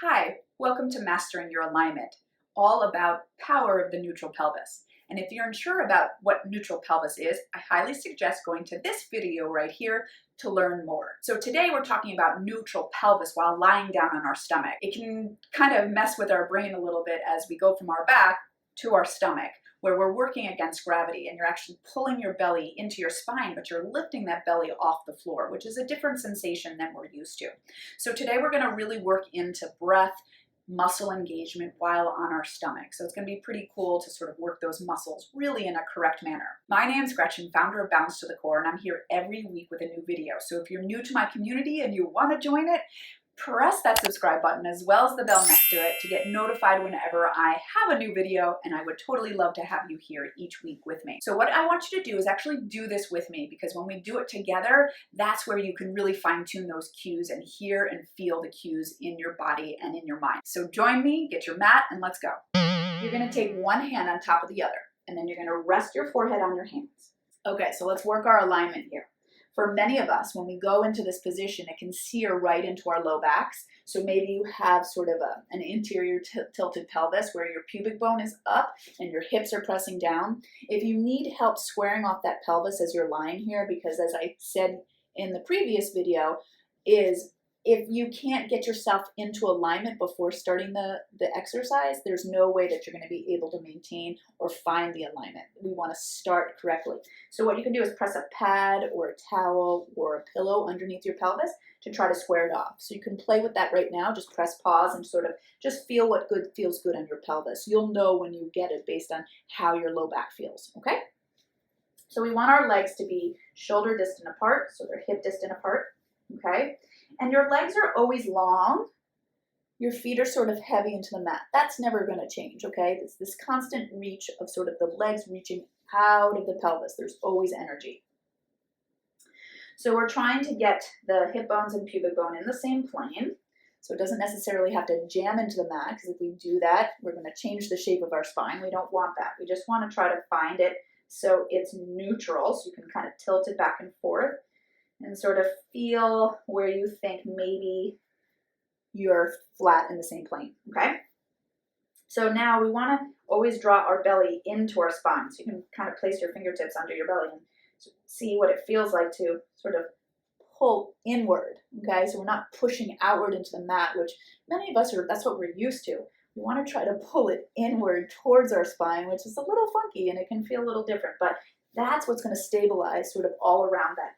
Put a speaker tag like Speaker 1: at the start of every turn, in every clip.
Speaker 1: Hi, welcome to Mastering Your Alignment, all about power of the neutral pelvis. And if you're unsure about what neutral pelvis is, I highly suggest going to this video right here to learn more. So today we're talking about neutral pelvis while lying down on our stomach. It can kind of mess with our brain a little bit as we go from our back to our stomach, where we're working against gravity and you're actually pulling your belly into your spine, but you're lifting that belly off the floor, which is a different sensation than we're used to. So today we're going to really work into breath, muscle engagement while on our stomach. So it's going to be pretty cool to sort of work those muscles really in a correct manner. My name's Gretchen, founder of Bounce to the Core, and I'm here every week with a new video. So if you're new to my community and you want to join it, press that subscribe button as well as the bell next to it to get notified whenever I have a new video, and I would totally love to have you here each week with me. So what I want you to do is actually do this with me, because when we do it together, that's where you can really fine-tune those cues and hear and feel the cues in your body and in your mind. So join me, get your mat, and let's go. You're going to take one hand on top of the other, and then you're going to rest your forehead on your hands. Okay, so let's work our alignment here. For many of us, when we go into this position, it can sear right into our low backs. So maybe you have sort of an interior tilted pelvis where your pubic bone is up and your hips are pressing down. If you need help squaring off that pelvis as you're lying here, because as I said in the previous video, is if you can't get yourself into alignment before starting the exercise, there's no way that you're going to be able to maintain or find the alignment. We want to start correctly. So what you can do is press a pad or a towel or a pillow underneath your pelvis to try to square it off. So you can play with that right now. Just press pause and sort of just feel what feels good on your pelvis. You'll know when you get it based on how your low back feels, okay? So we want our legs to be shoulder distant apart, so they're hip distant apart, okay? And your legs are always long. Your feet are sort of heavy into the mat. That's never going to change, okay? It's this constant reach of sort of the legs reaching out of the pelvis. There's always energy. So we're trying to get the hip bones and pubic bone in the same plane. So it doesn't necessarily have to jam into the mat, because if we do that, we're going to change the shape of our spine. We don't want that. We just want to try to find it so it's neutral, so you can kind of tilt it back and forth and sort of feel where you think maybe you're flat in the same plane, okay? So now we want to always draw our belly into our spine. So you can kind of place your fingertips under your belly and see what it feels like to sort of pull inward, okay? So we're not pushing outward into the mat, which many of us that's what we're used to. We want to try to pull it inward towards our spine, which is a little funky and it can feel a little different, but that's what's going to stabilize sort of all around that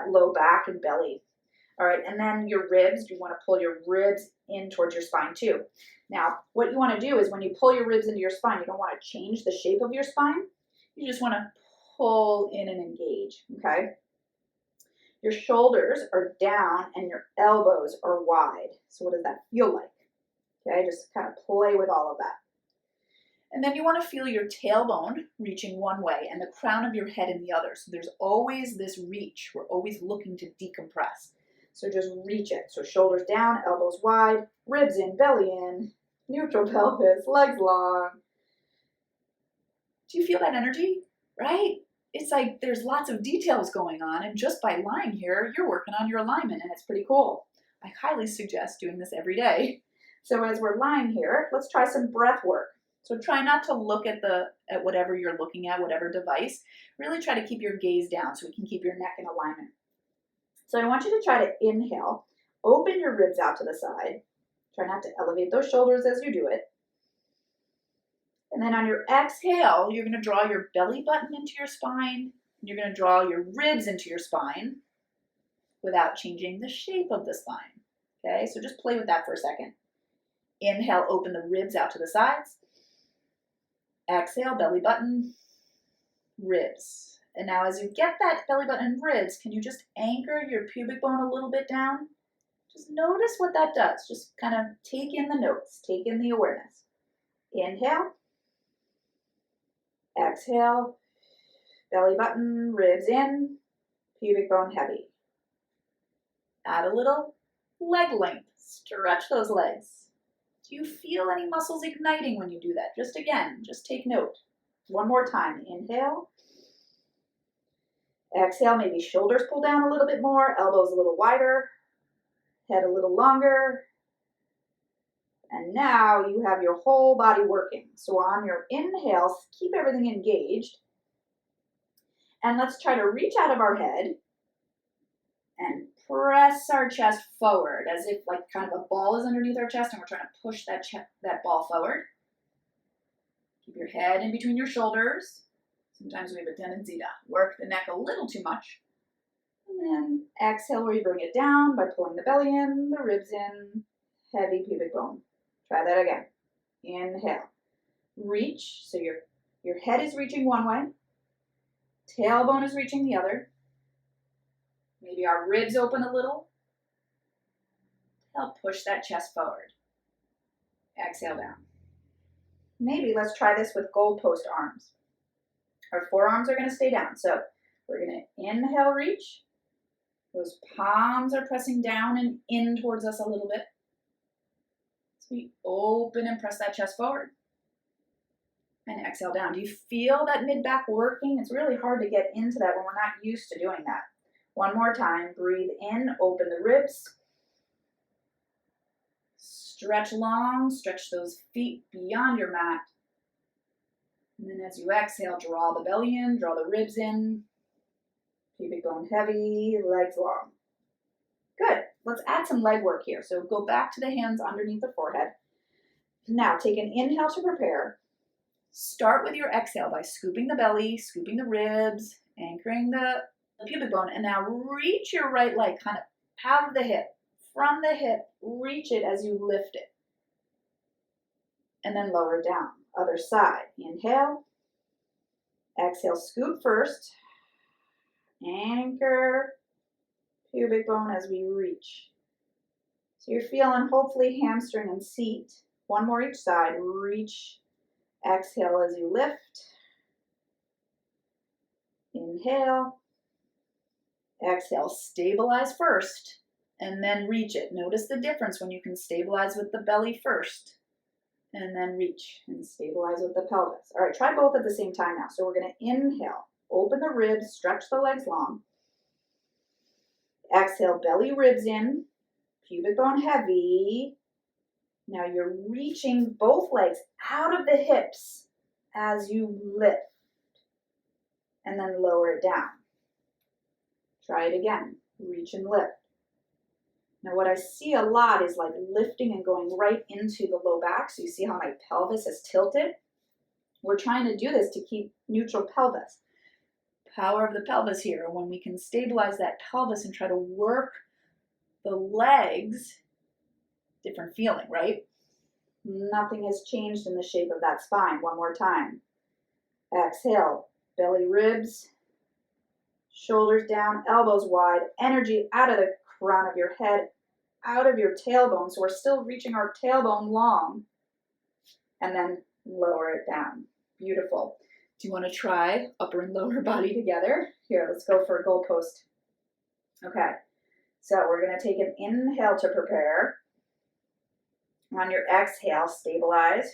Speaker 1: low back and belly. All right, and then your ribs, you want to pull your ribs in towards your spine too. Now, what you want to do is when you pull your ribs into your spine, you don't want to change the shape of your spine. You just want to pull in and engage, okay? Your shoulders are down and your elbows are wide. So what does that feel like? Okay, just kind of play with all of that. And then you want to feel your tailbone reaching one way and the crown of your head in the other. So there's always this reach. We're always looking to decompress. So just reach it. So shoulders down, elbows wide, ribs in, belly in, neutral pelvis, legs long. Do you feel that energy? Right? It's like there's lots of details going on, and just by lying here, you're working on your alignment, and it's pretty cool. I highly suggest doing this every day. So as we're lying here, let's try some breath work. So try not to look at whatever you're looking at, whatever device. Really try to keep your gaze down so we can keep your neck in alignment. So I want you to try to inhale, open your ribs out to the side. Try not to elevate those shoulders as you do it. And then on your exhale, you're going to draw your belly button into your spine. You're going to draw your ribs into your spine without changing the shape of the spine. Okay, so just play with that for a second. Inhale, open the ribs out to the sides. Exhale, belly button, ribs. And now as you get that belly button and ribs, can you just anchor your pubic bone a little bit down? Just notice what that does. Just kind of take in the notes, take in the awareness. Inhale. Exhale. Belly button, ribs in, pubic bone heavy. Add a little leg length. Stretch those legs. Do you feel any muscles igniting when you do that? Just again, just take note. One more time. Inhale. Exhale, maybe shoulders pull down a little bit more, elbows a little wider, head a little longer.
Speaker 2: And now you have your whole body working. So on your inhale, keep everything engaged. And let's try to reach out of our head and press our chest forward as if like kind of a ball is underneath our chest and we're trying to push that ball forward. Keep your head in between your shoulders. Sometimes we have a tendency to work the neck a little too much. And then exhale where you bring it down by pulling the belly in, the ribs in, heavy pubic bone. Try that again. Inhale. Reach, so your head is reaching one way, tailbone is reaching the other. Maybe our ribs open a little. Help push that chest forward. Exhale down. Maybe let's try this with goalpost arms. Our forearms are going to stay down. So we're going to inhale, reach. Those palms are pressing down and in towards us a little bit. So we open and press that chest forward. And exhale down. Do you feel that mid-back working? It's really hard to get into that when we're not used to doing that. One more time. Breathe in, open the ribs. Stretch long, stretch those feet beyond your mat. And then as you exhale, draw the belly in, draw the ribs in. Pubic bone heavy, legs long. Good. Let's add some leg work here. So go back to the hands underneath the forehead. Now take an inhale to prepare. Start with your exhale by scooping the belly, scooping the ribs, anchoring the pubic bone. And now reach your right leg kind of out of the hip. From the hip, reach it as you lift it. And then lower down. Other side. Inhale. Exhale, scoop first. Anchor pubic bone as we reach. So you're feeling hopefully hamstring and seat. One more each side. Reach. Exhale as you lift. Inhale. Exhale. Stabilize first. And then reach it. Notice the difference when you can stabilize with the belly first. And then reach and stabilize with the pelvis. All right, try both at the same time now. So we're going to inhale. Open the ribs. Stretch the legs long. Exhale, belly ribs in. Pubic bone heavy. Now you're reaching both legs out of the hips as you lift. And then lower it down. Try it again. Reach and lift. Now what I see a lot is like lifting and going right into the low back. So you see how my pelvis is tilted? We're trying to do this to keep neutral pelvis. Power of the pelvis here. When we can stabilize that pelvis and try to work the legs, different feeling, right? Nothing has changed in the shape of that spine. One more time. Exhale, belly ribs, shoulders down, elbows wide, energy out of the crown of your head, out of your tailbone. So we're still reaching our tailbone long. And then lower it down. Beautiful. Do you want to try upper and lower body together? Here, let's go for a goalpost. Okay. So we're going to take an inhale to prepare. On your exhale, stabilize.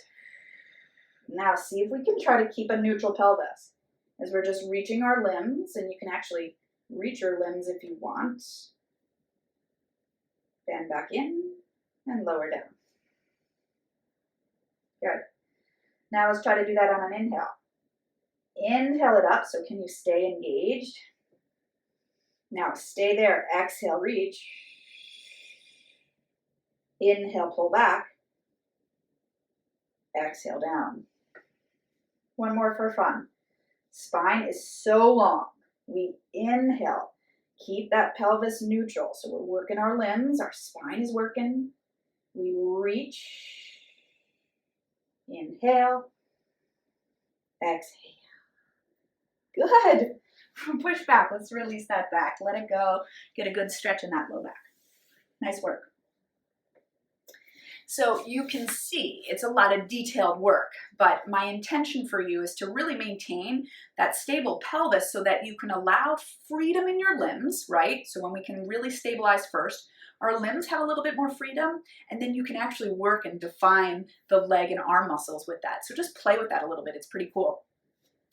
Speaker 2: Now see if we can try to keep a neutral pelvis. As we're just reaching our limbs, and you can actually reach your limbs if you want. Bend back in and lower down. Good. Now let's try to do that on an inhale. Inhale it up, so can you stay engaged? Now stay there. Exhale, reach. Inhale, pull back. Exhale, down. One more for fun. Spine is so long. We inhale. Keep that pelvis neutral. So we're working our limbs. Our spine is working. We reach. Inhale. Exhale. Good. Push back. Let's release that back. Let it go. Get a good stretch in that low back. Nice work. So you can see it's a lot of detailed work, but my intention for you is to really maintain that stable pelvis so that you can allow freedom in your limbs, right? So when we can really stabilize first, our limbs have a little bit more freedom, and then you can actually work and define the leg and arm muscles with that. So just play with that a little bit. It's pretty cool.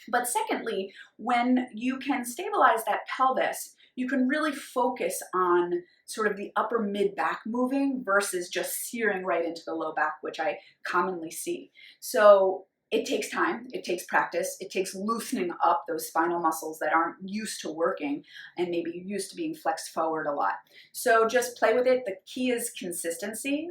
Speaker 2: But secondly, when you can stabilize that pelvis,
Speaker 1: you can really focus on sort of the upper mid back moving versus just searing right into the low back, which I commonly see. So it takes time, it takes practice, it takes loosening up those spinal muscles that aren't used to working and maybe used to being flexed forward a lot. So just play with it. The key is consistency.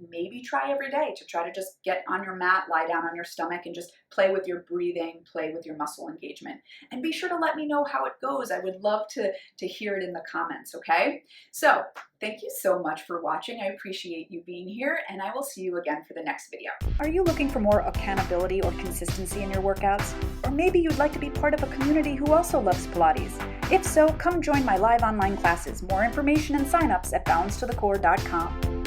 Speaker 1: Maybe try every day to try to just get on your mat, lie down on your stomach, and just play with your breathing, play with your muscle engagement. And be sure to let me know how it goes. I would love to hear it in the comments, okay? So thank you so much for watching. I appreciate you being here, and I will see you again for the next video.
Speaker 3: Are you looking for more accountability or consistency in your workouts? Or maybe you'd like to be part of a community who also loves Pilates? If so, come join my live online classes. More information and signups at balancetothecore.com.